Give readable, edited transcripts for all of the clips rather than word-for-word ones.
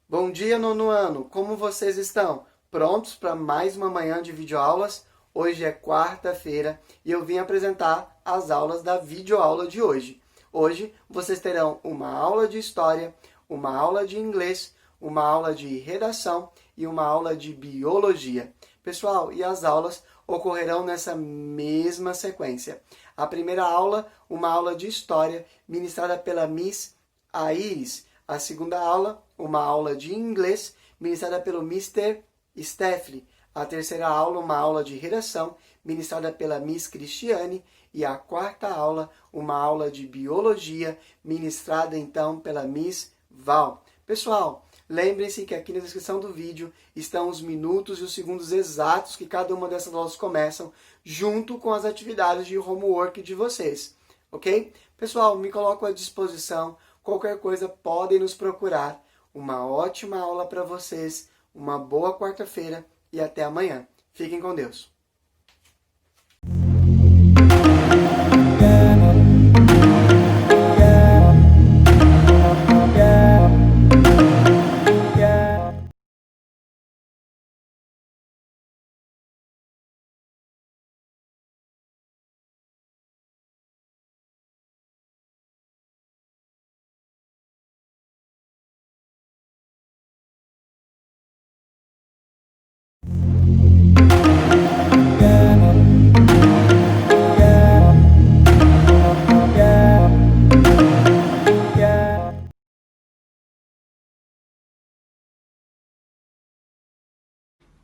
Bom dia, nono ano! Como vocês estão? Prontos para mais uma manhã de videoaulas? Hoje é quarta-feira e eu vim apresentar as aulas da videoaula de hoje. Hoje vocês terão uma aula de história, uma aula de inglês, uma aula de redação e uma aula de biologia. Pessoal, e as aulas ocorrerão nessa mesma sequência. A primeira aula, uma aula de história, ministrada pela Miss Aires. A segunda aula, uma aula de inglês, ministrada pelo Mr. Steffley. A terceira aula, uma aula de redação, ministrada pela Miss Cristiane. E a quarta aula, uma aula de biologia, ministrada então pela Miss Val. Pessoal, lembrem-se que aqui na descrição do vídeo estão os minutos e os segundos exatos que cada uma dessas aulas começam, junto com as atividades de homework de vocês, ok? Pessoal, me coloco à disposição. Qualquer coisa, podem nos procurar. Uma ótima aula para vocês, uma boa quarta-feira e até amanhã. Fiquem com Deus.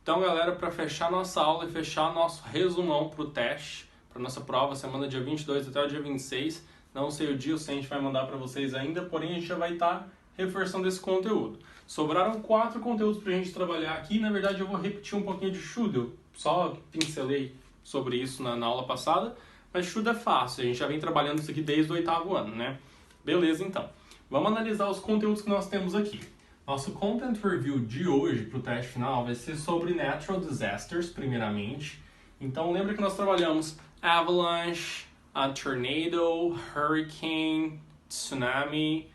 Então, galera, para fechar nossa aula e fechar nosso resumão para o teste, para nossa prova, semana dia 22 até o dia 26, não sei o dia, o a gente vai mandar para vocês ainda, porém a gente já vai estar reforçando esse conteúdo. Sobraram 4 conteúdos para a gente trabalhar aqui, na verdade eu vou repetir um pouquinho de Shuda, eu só pincelei sobre isso na aula passada, mas Shuda é fácil, a gente já vem trabalhando isso aqui desde o 8º ano, né? Beleza, então. Vamos analisar os conteúdos que nós temos aqui. Nosso Content Review de hoje para o teste final vai ser sobre Natural Disasters, primeiramente. Então lembra que nós trabalhamos Avalanche, Tornado, Hurricane, Tsunami,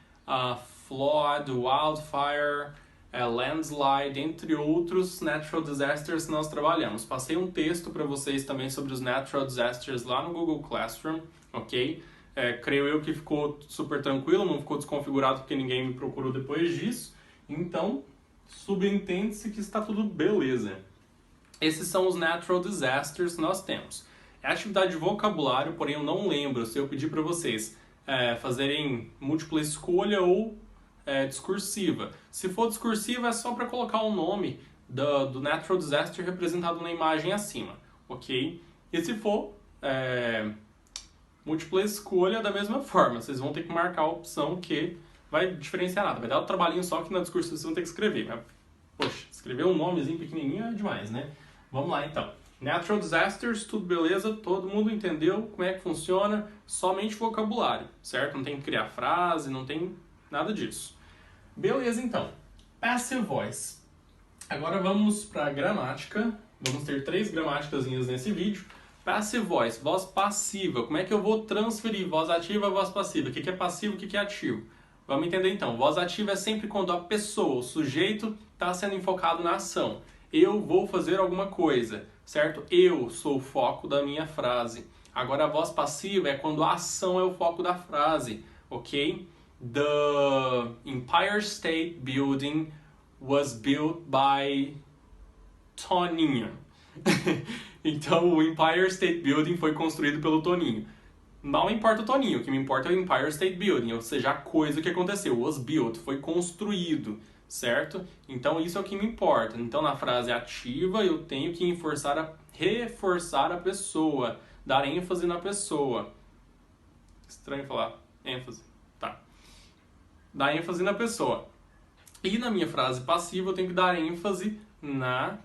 Flood, Wildfire, Landslide, entre outros Natural Disasters que nós trabalhamos. Passei um texto para vocês também sobre os Natural Disasters lá no Google Classroom, ok? Creio eu que ficou super tranquilo, não ficou desconfigurado porque ninguém me procurou depois disso. Então, subentende-se que está tudo beleza. Esses são os Natural Disasters que nós temos. É atividade de vocabulário, porém eu não lembro se eu pedir para vocês fazerem múltipla escolha ou discursiva. Se for discursiva, é só para colocar o nome do Natural Disaster representado na imagem acima, ok? E se for múltipla escolha, da mesma forma, vocês vão ter que marcar a opção que vai diferenciar nada, vai dar um trabalhinho só que na discurso vocês vão ter que escrever. Mas, poxa, escrever um nomezinho pequenininho é demais, né? Vamos lá então. Natural Disasters, tudo beleza? Todo mundo entendeu como é que funciona? Somente vocabulário, certo? Não tem que criar frase, não tem nada disso. Beleza então. Passive Voice. Agora vamos para a gramática. Vamos ter 3 gramáticazinhas nesse vídeo. Passive Voice, voz passiva. Como é que eu vou transferir voz ativa a voz passiva? O que é passivo e o que é ativo? Vamos entender então. Voz ativa é sempre quando a pessoa, o sujeito, está sendo enfocado na ação. Eu vou fazer alguma coisa, certo? Eu sou o foco da minha frase. Agora a voz passiva é quando a ação é o foco da frase, ok? The Empire State Building was built by Toninho. Então o Empire State Building foi construído pelo Toninho. Não importa o Toninho, o que me importa é o Empire State Building, ou seja, a coisa que aconteceu, was built, foi construído, certo? Então isso é o que me importa. Então na frase ativa eu tenho que reforçar a pessoa, dar ênfase na pessoa. Estranho falar ênfase, tá. Dar ênfase na pessoa. E na minha frase passiva eu tenho que dar ênfase na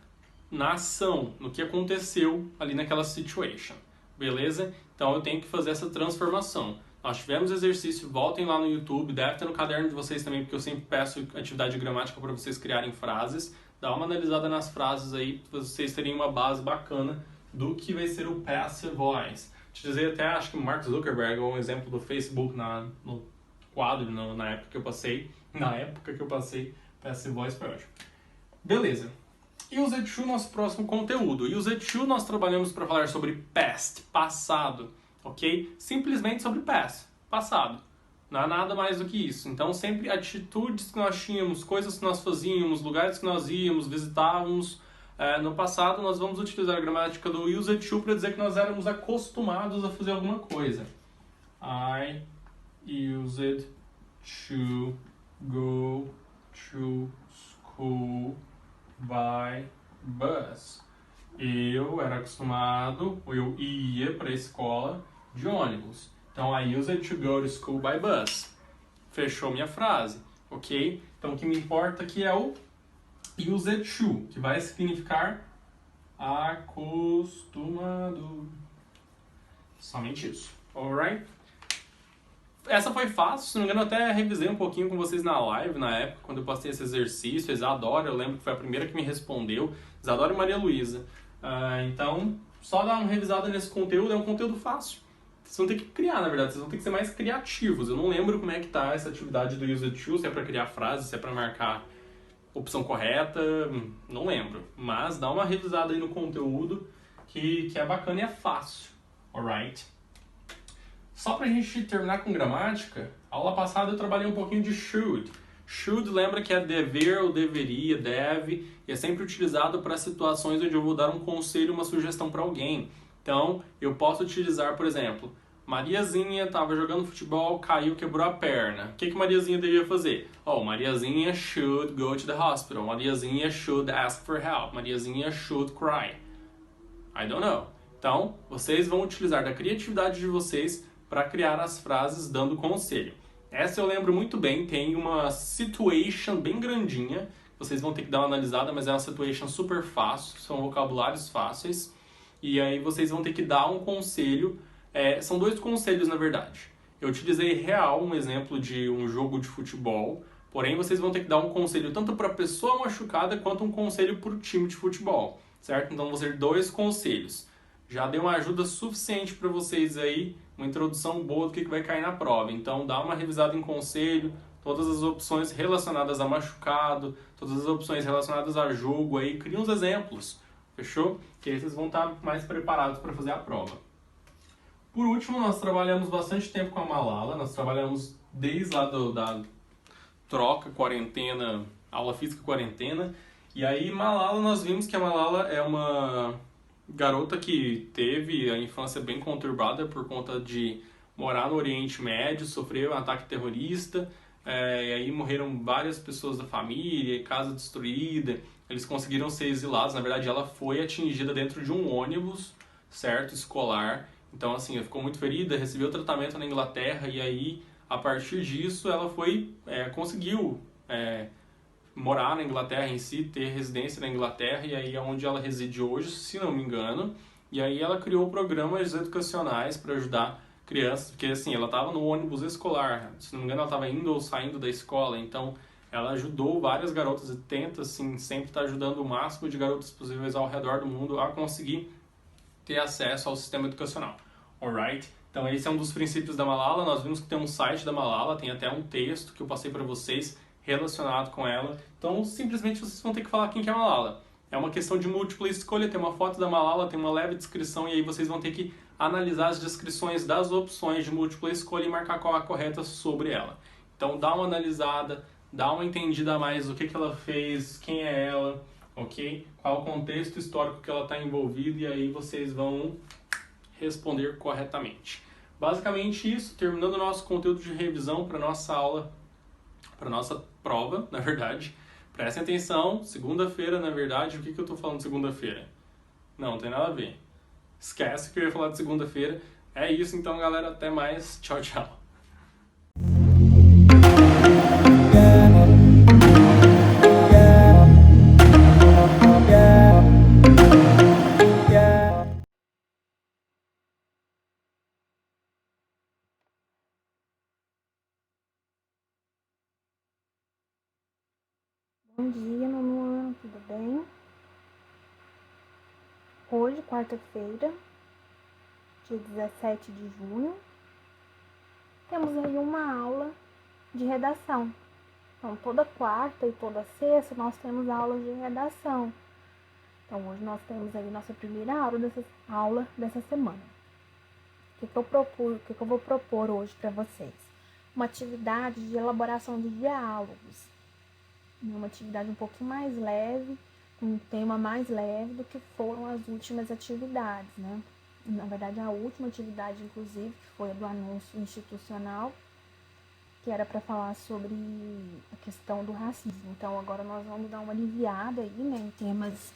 ação, no que aconteceu ali naquela situation. Beleza? Então eu tenho que fazer essa transformação. Nós tivemos exercício, voltem lá no YouTube, deve ter no caderno de vocês também, porque eu sempre peço atividade de gramática para vocês criarem frases. Dá uma analisada nas frases aí, para vocês terem uma base bacana do que vai ser o passive voice. Te dizer até, acho que o Mark Zuckerberg é um exemplo do Facebook no quadro, na época que eu passei, Passive voice foi ótimo. Beleza. Used to, nosso próximo conteúdo. Used to, nós trabalhamos para falar sobre past, passado, ok? Simplesmente sobre past, passado. Não há nada mais do que isso. Então, sempre atitudes que nós tínhamos, coisas que nós fazíamos, lugares que nós íamos, visitávamos. No passado, nós vamos utilizar a gramática do used to para dizer que nós éramos acostumados a fazer alguma coisa. I used to go to school by bus. Eu era acostumado, eu ia para a escola de ônibus. Então, I used to go to school by bus. Fechou minha frase, ok? Então, o que me importa aqui é o used to, que vai significar acostumado. Somente isso, alright? Essa foi fácil, se não me engano, eu até revisei um pouquinho com vocês na live, na época, quando eu postei esse exercício. Isadora, eu lembro que foi a primeira que me respondeu. Isadora e Maria Luísa. Então, só dar uma revisada nesse conteúdo, é um conteúdo fácil. Vocês vão ter que criar, na verdade, vocês vão ter que ser mais criativos. Eu não lembro como é que tá essa atividade do used to, se é para criar frases, se é para marcar opção correta, não lembro. Mas dá uma revisada aí no conteúdo, que é bacana e é fácil, alright? Só pra gente terminar com gramática, aula passada eu trabalhei um pouquinho de should. Should lembra que é dever ou deveria, deve, e é sempre utilizado para situações onde eu vou dar um conselho, uma sugestão para alguém. Então, eu posso utilizar, por exemplo, Mariazinha estava jogando futebol, caiu, quebrou a perna. O que Mariazinha devia fazer? Mariazinha should go to the hospital. Mariazinha should ask for help. Mariazinha should cry. I don't know. Então, vocês vão utilizar da criatividade de vocês para criar as frases dando conselho. Essa eu lembro muito bem, tem uma situation bem grandinha, vocês vão ter que dar uma analisada, mas é uma situation super fácil, são vocabulários fáceis, e aí vocês vão ter que dar um conselho, são 2 conselhos na verdade. Eu utilizei real, um exemplo de um jogo de futebol, porém vocês vão ter que dar um conselho tanto para a pessoa machucada quanto um conselho para o time de futebol, certo? Então vão ser 2 conselhos. Já deu uma ajuda suficiente para vocês aí, uma introdução boa do que vai cair na prova. Então dá uma revisada em conselho, todas as opções relacionadas a machucado, todas as opções relacionadas a jogo aí, cria uns exemplos, fechou? Que aí vocês vão estar mais preparados para fazer a prova. Por último, nós trabalhamos bastante tempo com a Malala, nós trabalhamos desde lá da troca, quarentena, aula física quarentena, e aí Malala, nós vimos que a Malala é uma garota que teve a infância bem conturbada por conta de morar no Oriente Médio, sofreu um ataque terrorista, e aí morreram várias pessoas da família, casa destruída, eles conseguiram ser exilados. Na verdade, ela foi atingida dentro de um ônibus, certo, escolar. Então, assim, ela ficou muito ferida, recebeu tratamento na Inglaterra, e aí, a partir disso, ela conseguiu morar na Inglaterra em si, ter residência na Inglaterra, e aí é onde ela reside hoje, se não me engano. E aí ela criou programas educacionais para ajudar crianças, porque assim, ela estava no ônibus escolar, se não me engano ela estava indo ou saindo da escola, então ela ajudou várias garotas e tenta assim, sempre estar ajudando o máximo de garotas possíveis ao redor do mundo a conseguir ter acesso ao sistema educacional, alright? Então esse é um dos princípios da Malala. Nós vimos que tem um site da Malala, tem até um texto que eu passei para vocês relacionado com ela. Então, simplesmente vocês vão ter que falar quem que é a Malala. É uma questão de múltipla escolha, tem uma foto da Malala, tem uma leve descrição, e aí vocês vão ter que analisar as descrições das opções de múltipla escolha e marcar qual a correta sobre ela. Então, dá uma analisada, dá uma entendida a mais do que ela fez, quem é ela, ok? Qual o contexto histórico que ela está envolvida, e aí vocês vão responder corretamente. Basicamente isso, terminando o nosso conteúdo de revisão para nossa aula, para nossa prova, na verdade. Prestem atenção, segunda-feira, na verdade, o que eu estou falando de segunda-feira? Não tem nada a ver. Esquece que eu ia falar de segunda-feira. É isso então, galera. Até mais. Tchau, tchau. Bom dia, nono ano, tudo bem? Hoje, quarta-feira, dia 17 de junho, temos aí uma aula de redação. Então, toda quarta e toda sexta nós temos aulas de redação. Então, hoje nós temos aí nossa primeira aula dessa semana. O que eu vou propor hoje para vocês? Uma atividade de elaboração de diálogos. Uma atividade um pouquinho mais leve, com um tema mais leve do que foram as últimas atividades, né? Na verdade, a última atividade, inclusive, que foi a do anúncio institucional, que era para falar sobre a questão do racismo. Então, agora nós vamos dar uma aliviada aí, né, em temas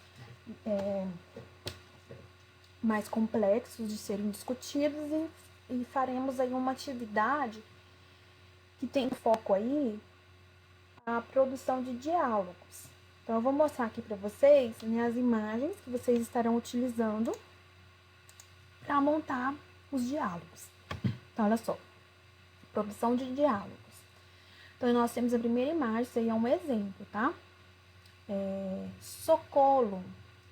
mais complexos de serem discutidos e faremos aí uma atividade que tem foco aí a produção de diálogos. Então, eu vou mostrar aqui para vocês, né, as imagens que vocês estarão utilizando para montar os diálogos. Então, olha só, produção de diálogos. Então, nós temos a primeira imagem, isso aí é um exemplo, tá? Socorro,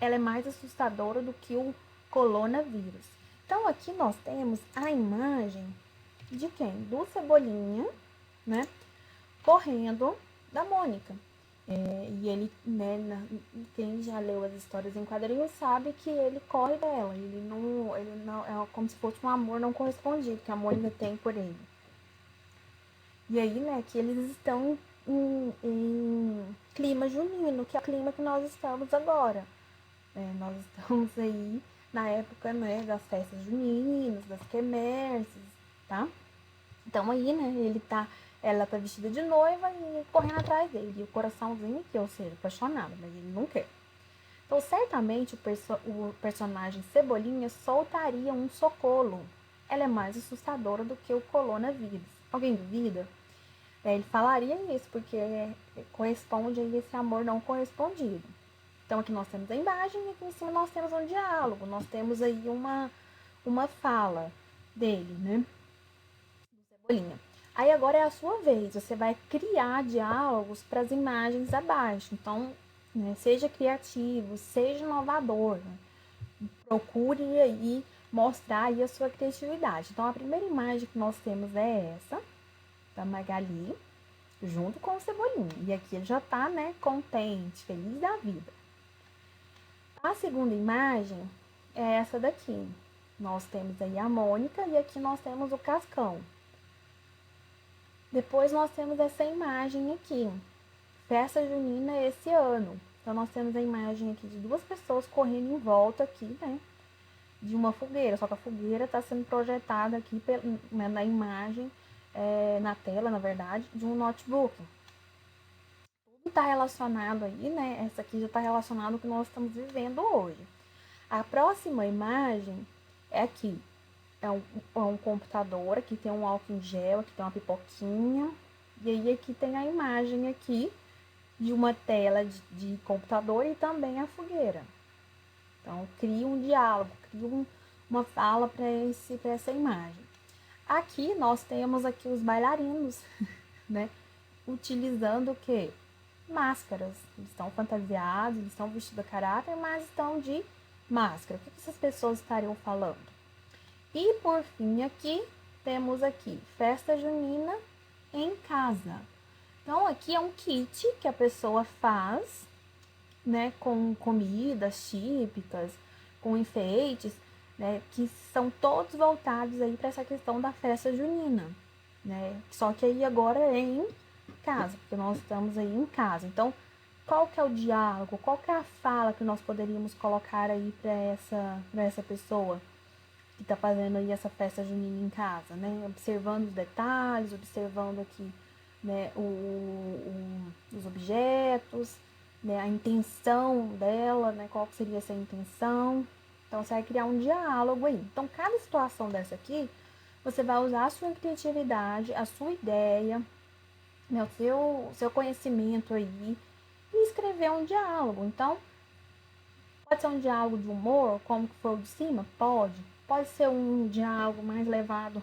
ela é mais assustadora do que o coronavírus. Então, aqui nós temos a imagem de quem? Do Cebolinha, né? Correndo da Mônica. E ele, né, quem já leu as histórias em quadrinhos sabe que ele corre dela. Ele não, é como se fosse um amor não correspondido que a Mônica tem por ele. E aí, né, que eles estão em clima junino, que é o clima que nós estamos agora. Nós estamos aí na época, né, das festas juninas, das quermesses, tá? Então aí, né, ela tá vestida de noiva e correndo atrás dele. E o coraçãozinho aqui, ou seja, apaixonado, mas ele não quer. Então, certamente o personagem Cebolinha soltaria um socorro. Ela é mais assustadora do que o coronavírus. Alguém duvida? Ele falaria isso, porque corresponde a esse amor não correspondido. Então, aqui nós temos a imagem e aqui em cima nós temos um diálogo. Nós temos aí uma fala dele, né? Do Cebolinha. Aí agora é a sua vez. Você vai criar diálogos para as imagens abaixo. Então, né, seja criativo, seja inovador. Né? Procure aí mostrar aí a sua criatividade. Então, a primeira imagem que nós temos é essa, da Magali, junto com o Cebolinha. E aqui ele já tá, né, contente, feliz da vida. A segunda imagem é essa daqui. Nós temos aí a Mônica e aqui nós temos o Cascão. Depois nós temos essa imagem aqui, festa junina esse ano. Então nós temos a imagem aqui de duas pessoas correndo em volta aqui, né, de uma fogueira. Só que a fogueira está sendo projetada aqui na imagem, na tela, na verdade, de um notebook. Tudo está relacionado aí, né? Essa aqui já está relacionado ao que nós estamos vivendo hoje. A próxima imagem é aqui. É um computador, aqui tem um álcool em gel, aqui tem uma pipoquinha. E aí aqui tem a imagem aqui de uma tela de computador e também a fogueira. Então, cria um diálogo, cria uma fala para essa imagem. Aqui nós temos aqui os bailarinos, né? Utilizando o quê? Máscaras. Eles estão fantasiados, eles estão vestidos a caráter, mas estão de máscara. O que essas pessoas estariam falando? E por fim aqui, temos aqui, festa junina em casa. Então aqui é um kit que a pessoa faz, né, com comidas típicas, com enfeites, né, que são todos voltados aí para essa questão da festa junina, né? Só que aí agora é em casa, porque nós estamos aí em casa. Então, qual que é o diálogo? Qual que é a fala que nós poderíamos colocar aí para essa pessoa que está fazendo aí essa festa junina em casa, né? Observando os detalhes, observando aqui, né, os objetos, né, a intenção dela, né, qual seria essa intenção. Então, você vai criar um diálogo aí. Então, cada situação dessa aqui, você vai usar a sua criatividade, a sua ideia, né, o seu conhecimento aí e escrever um diálogo. Então, pode ser um diálogo de humor, como que foi o de cima? Pode. Pode ser um diálogo mais levado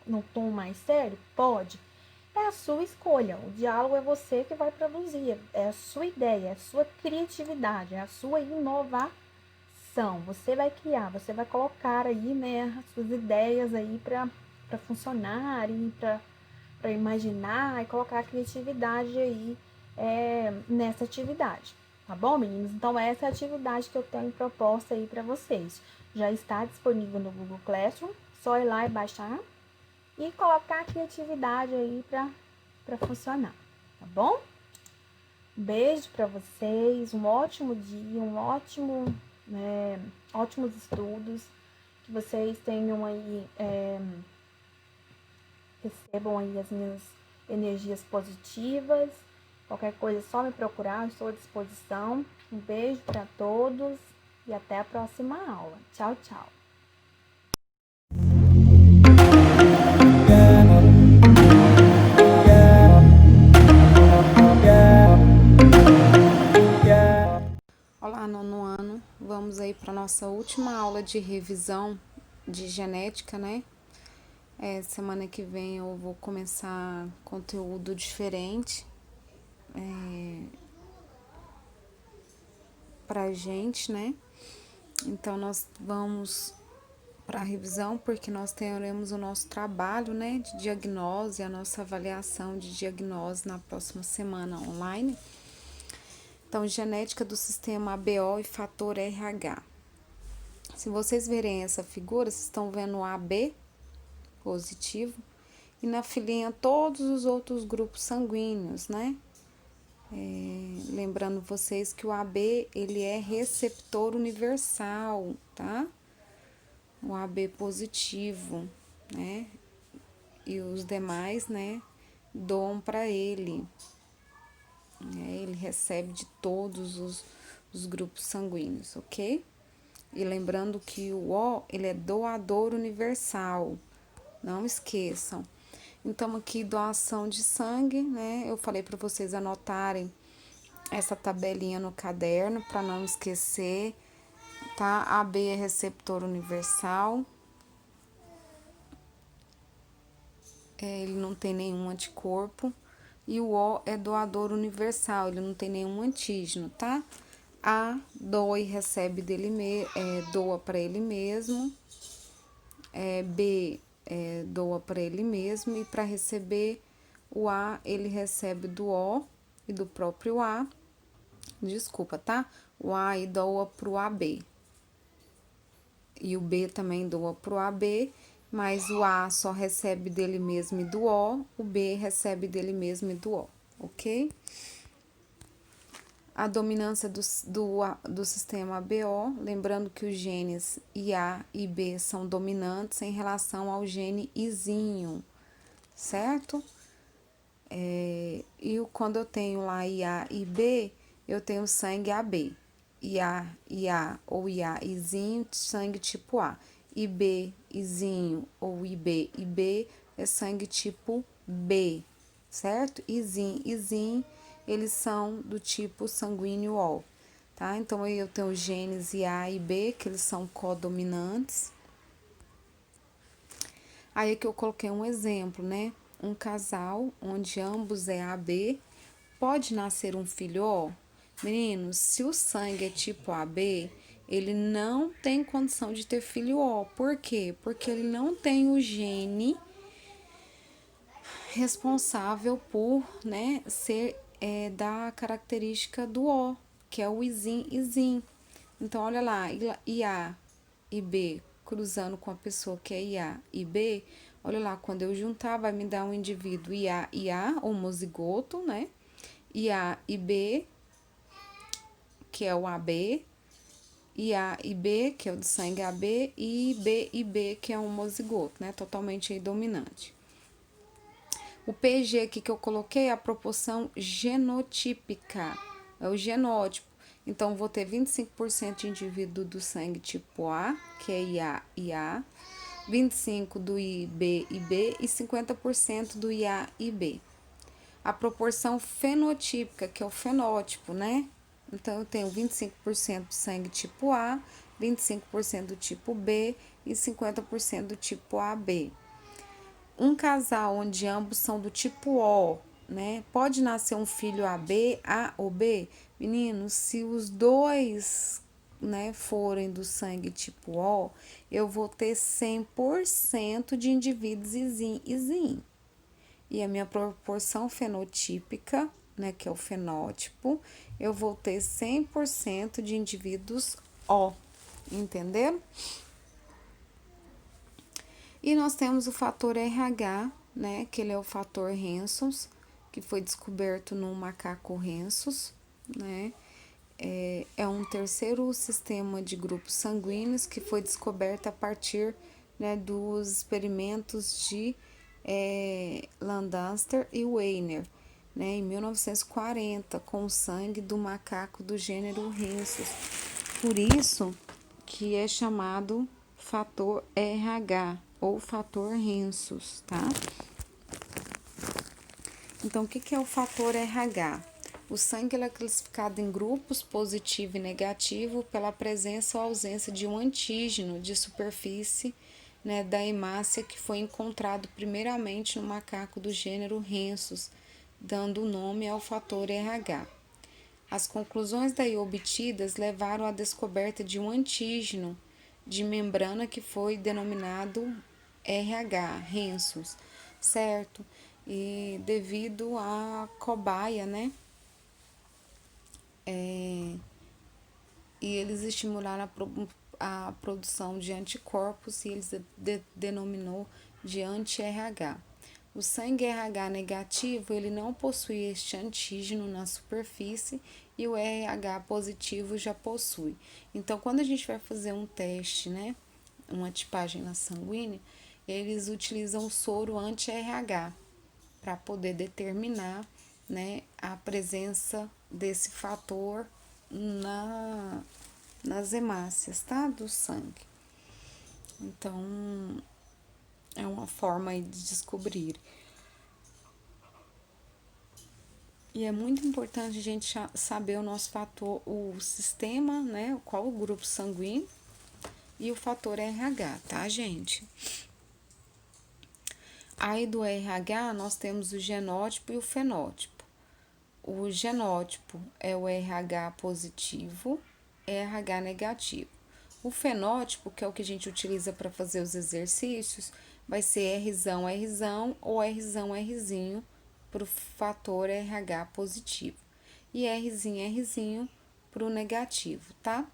no tom mais sério? Pode. É a sua escolha. O diálogo é você que vai produzir. É a sua ideia, é a sua criatividade, é a sua inovação. Você vai criar, você vai colocar aí, né, as suas ideias aí para funcionar e para para imaginar e colocar a criatividade aí nessa atividade. Tá bom, meninos? Então, essa é a atividade que eu tenho proposta aí para vocês. Já está disponível no Google Classroom, só ir lá e baixar e colocar a criatividade aí para funcionar, tá bom? Beijo para vocês, um ótimo dia, ótimos estudos, que vocês tenham aí, recebam aí as minhas energias positivas. Qualquer coisa é só me procurar, eu estou à disposição. Um beijo para todos e até a próxima aula. Tchau, tchau. Olá, nono ano. Vamos aí para nossa última aula de revisão de genética, né? Semana que vem eu vou começar conteúdo diferente pra gente, né? Então, nós vamos para a revisão, porque nós teremos o nosso trabalho, né, de diagnose, a nossa avaliação de diagnose na próxima semana online. Então, genética do sistema ABO e fator RH. Se vocês verem essa figura, vocês estão vendo o AB positivo e na filinha todos os outros grupos sanguíneos, né? Lembrando vocês que o AB, ele é receptor universal, tá? O AB positivo, né? E os demais, né, doam para ele. Ele recebe de todos os grupos sanguíneos, ok? E lembrando que o O, ele é doador universal, não esqueçam. Então, aqui, doação de sangue, né? Eu falei para vocês anotarem essa tabelinha no caderno para não esquecer, tá? AB é receptor universal. Ele não tem nenhum anticorpo. E o O é doador universal, ele não tem nenhum antígeno, tá? A doa e recebe doa para ele mesmo. B doa para ele mesmo. E para receber o A, ele recebe do O e do próprio A. Desculpa, tá? O A e doa pro AB. E o B também doa pro AB. Mas o A só recebe dele mesmo e do O B recebe dele mesmo e do O, ok? A dominância do sistema ABO, lembrando que os genes IA e B são dominantes em relação ao gene Izinho, certo? Quando eu tenho lá IA e B, eu tenho sangue AB. IA ou IA Izinho, sangue tipo A. IB, Izinho ou IB é sangue tipo B, certo? Izin, eles são do tipo sanguíneo O, tá? Então, aí eu tenho os genes IA e B, que eles são codominantes. Aí que eu coloquei um exemplo, né? Um casal onde ambos é AB, pode nascer um filho O? Meninos, se o sangue é tipo AB, ele não tem condição de ter filho O. Por quê? Porque ele não tem o gene responsável por, né, ser da característica do O, que é o Izin. Então, olha lá, IA e B cruzando com a pessoa que é IA e B, olha lá, quando eu juntar, vai me dar um indivíduo IA, homozigoto, né? IA e B, que é o AB, IA e B, que é o de sangue AB, e B, que é um homozigoto, né? Totalmente aí dominante. O PG aqui que eu coloquei é a proporção genotípica, é o genótipo. Então, vou ter 25% de indivíduo do sangue tipo A, que é IA e A, 25% do IB e B e 50% do IA e B. A proporção fenotípica, que é o fenótipo, né? Então, eu tenho 25% do sangue tipo A, 25% do tipo B e 50% do tipo AB. Um casal onde ambos são do tipo O, né? Pode nascer um filho AB, A ou B? Meninos, se os dois, né, forem do sangue tipo O, eu vou ter 100% de indivíduos Izin. e a minha proporção fenotípica, né, que é o fenótipo, eu vou ter 100% de indivíduos O, entenderam? E nós temos o fator RH, né, que ele é o fator Hanson, que foi descoberto no macaco Rhesus, né? É um terceiro sistema de grupos sanguíneos que foi descoberto a partir, né, dos experimentos de Lancaster e Weiner, né, em 1940, com o sangue do macaco do gênero Rhesus. Por isso que é chamado fator RH ou fator Rhesus, tá? Então, o que é o fator RH? O sangue é classificado em grupos positivo e negativo pela presença ou ausência de um antígeno de superfície, né, da hemácia que foi encontrado primeiramente no macaco do gênero Rhesus, dando o nome ao fator RH. As conclusões daí obtidas levaram à descoberta de um antígeno de membrana que foi denominado RH, Rhesus, certo? E devido à cobaia, né? E eles estimularam a produção de anticorpos e eles denominou de anti-RH. O sangue RH negativo, ele não possui este antígeno na superfície e o RH positivo já possui. Então, quando a gente vai fazer um teste, né, uma tipagem na sanguínea, eles utilizam o soro anti-RH para poder determinar, né, a presença desse fator nas hemácias, tá? Do sangue. Então, é uma forma aí de descobrir. E é muito importante a gente saber o nosso fator, o sistema, né? Qual o grupo sanguíneo e o fator RH, tá, gente? Aí do RH nós temos o genótipo e o fenótipo. O genótipo é o RH positivo, RH negativo. O fenótipo, que é o que a gente utiliza para fazer os exercícios, vai ser Rzão, Rzão ou Rzão, Rzinho para o fator RH positivo. E Rzinho, Rzinho para o negativo, tá?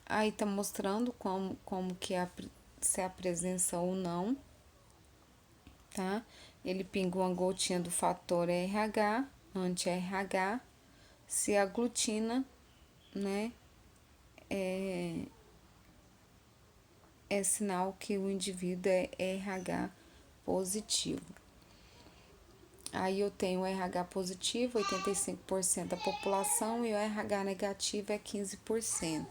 Aí tá mostrando como que se a presença ou não, tá? Ele pinga uma gotinha do fator RH, anti-RH, se aglutina, né? É sinal que o indivíduo é RH positivo. Aí eu tenho o RH positivo, 85% da população, e o RH negativo é 15%.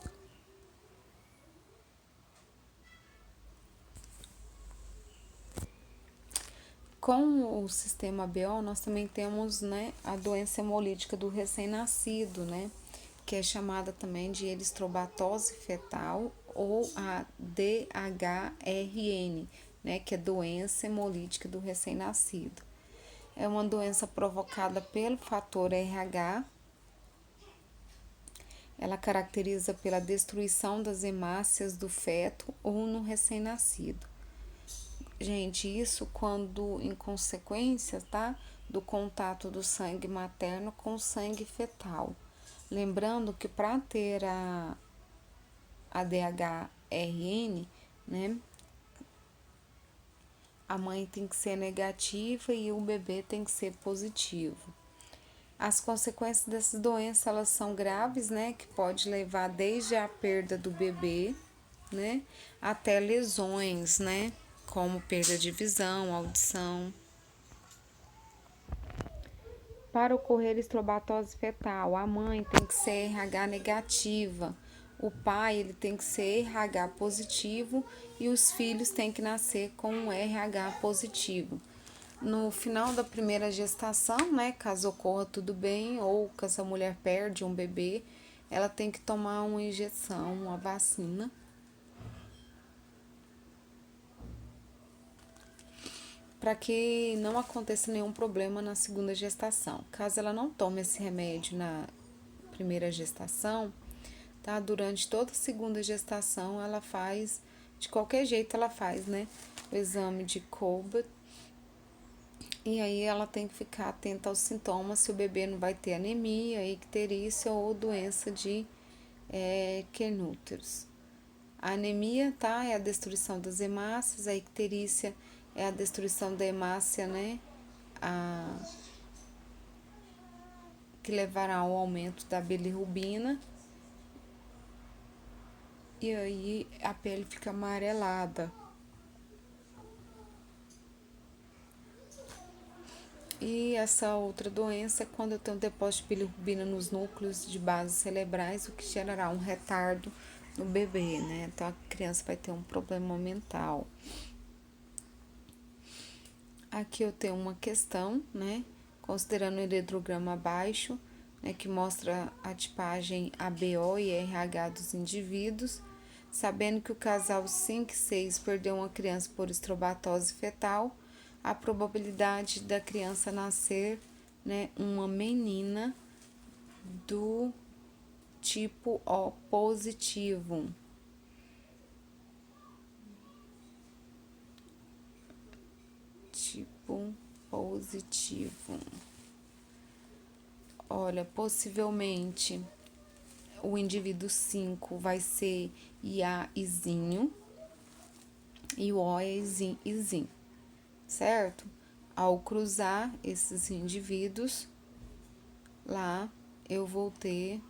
Com o sistema BO, nós também temos, né, a doença hemolítica do recém-nascido, né, que é chamada também de eritrobatose fetal ou a DHRN, né, que é doença hemolítica do recém-nascido. É uma doença provocada pelo fator RH. Ela caracteriza pela destruição das hemácias do feto ou no recém-nascido. Gente, isso quando em consequência, tá? Do contato do sangue materno com o sangue fetal. Lembrando que para ter a DHRN, né? A mãe tem que ser negativa e o bebê tem que ser positivo. As consequências dessas doenças, elas são graves, né? Que pode levar desde a perda do bebê, né? Até lesões, né? Como perda de visão, audição. Para ocorrer estrobatose fetal, a mãe tem que ser RH negativa, o pai ele tem que ser RH positivo e os filhos têm que nascer com um RH positivo. No final da primeira gestação, né, caso ocorra tudo bem ou que essa mulher perde um bebê, ela tem que tomar uma injeção, uma vacina, para que não aconteça nenhum problema na segunda gestação. Caso ela não tome esse remédio na primeira gestação, tá? Durante toda a segunda gestação ela faz, de qualquer jeito ela faz, né? O exame de Colbert E aí ela tem que ficar atenta aos sintomas, se o bebê não vai ter anemia, icterícia ou doença de Kernúteros. A anemia, tá? É a destruição das hemácias, a icterícia é a destruição da hemácia, né? Que levará ao aumento da bilirrubina. E aí a pele fica amarelada. E essa outra doença é quando eu tenho depósito de bilirrubina nos núcleos de bases cerebrais, o que gerará um retardo no bebê, né? Então a criança vai ter um problema mental. Aqui eu tenho uma questão, né? Considerando o eletograma abaixo, né? Que mostra a tipagem ABO e RH dos indivíduos, sabendo que o casal 5 e 6 perdeu uma criança por estrobatose fetal, a probabilidade da criança nascer, né, uma menina do tipo O positivo. Tipo positivo. Olha, possivelmente o indivíduo 5 vai ser IA-izinho e o O é izinho, certo? Ao cruzar esses indivíduos, lá eu vou ter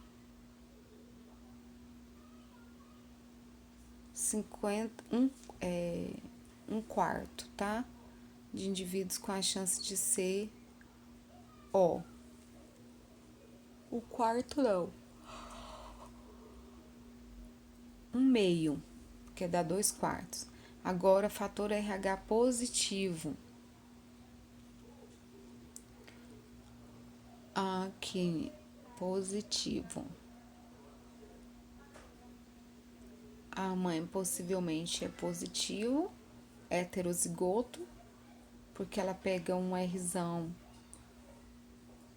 1 quarto, tá? De indivíduos com a chance de ser O. O quarto não. 1/2, que dá 2 quartos. Agora, fator RH positivo. Aqui, positivo. A mãe possivelmente é positivo, heterozigoto, porque ela pega um Rzão.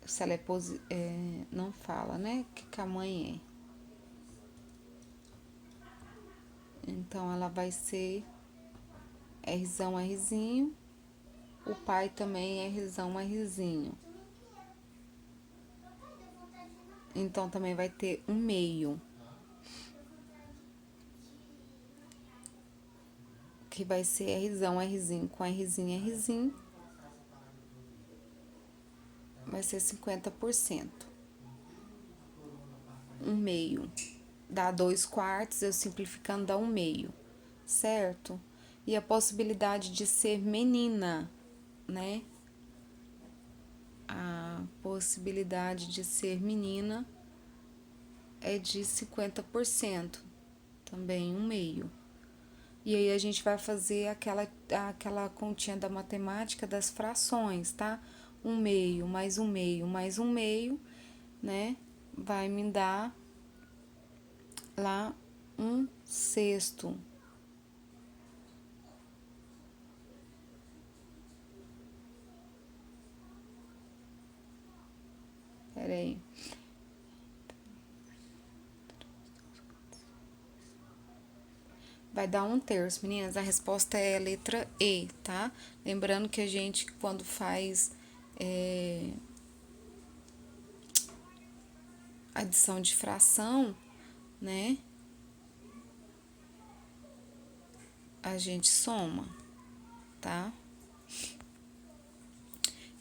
Se ela não fala, né? Que a mãe é. Então, ela vai ser Rzão, Rzinho. O pai também é Rzão, Rzinho. Então, também vai ter 1/2. Que vai ser Rzão, Rzinho com Rzinho, Rzinho. Vai ser 50%. 1/2. Dá 2 quartos, eu simplificando dá 1/2, certo? E a possibilidade de ser menina, né? A possibilidade de ser menina é de 50%, também 1/2. E aí a gente vai fazer aquela continha da matemática das frações, tá? 1/2 mais 1/2 mais 1/2, né? Vai me dar lá 1/6. Peraí. Vai dar 1/3, meninas. A resposta é a letra E, tá? Lembrando que a gente, quando faz adição de fração, né? A gente soma, tá?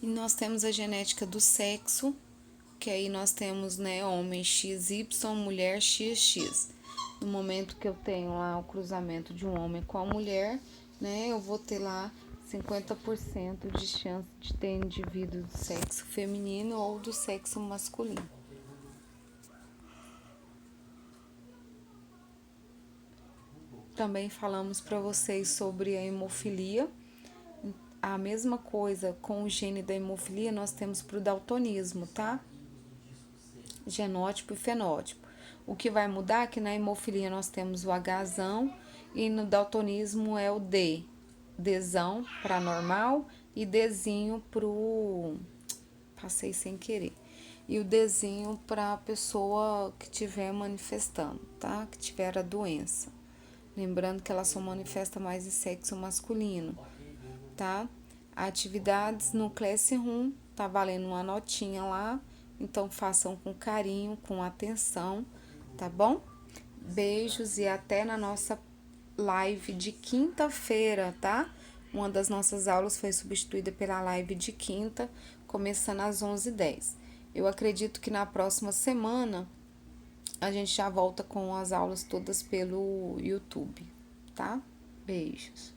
E nós temos a genética do sexo, que aí nós temos, né, homem XY, mulher XX. No momento que eu tenho lá o cruzamento de um homem com a mulher, né, eu vou ter lá 50% de chance de ter indivíduo do sexo feminino ou do sexo masculino. Também falamos para vocês sobre a hemofilia. A mesma coisa com o gene da hemofilia nós temos para o daltonismo, tá? Genótipo e fenótipo. O que vai mudar é que na hemofilia nós temos o Hzão e no daltonismo é o D. Dzão para normal e Dzinho pro... Passei sem querer. E o Dzinho para a pessoa que estiver manifestando, tá? Que tiver a doença. Lembrando que ela só manifesta mais em sexo masculino, tá? Atividades no Classroom, tá valendo uma notinha lá, então façam com carinho, com atenção, tá bom? Beijos e até na nossa live de quinta-feira, tá? Uma das nossas aulas foi substituída pela live de quinta, começando às 11h10. Eu acredito que na próxima semana a gente já volta com as aulas todas pelo YouTube, tá? Beijos.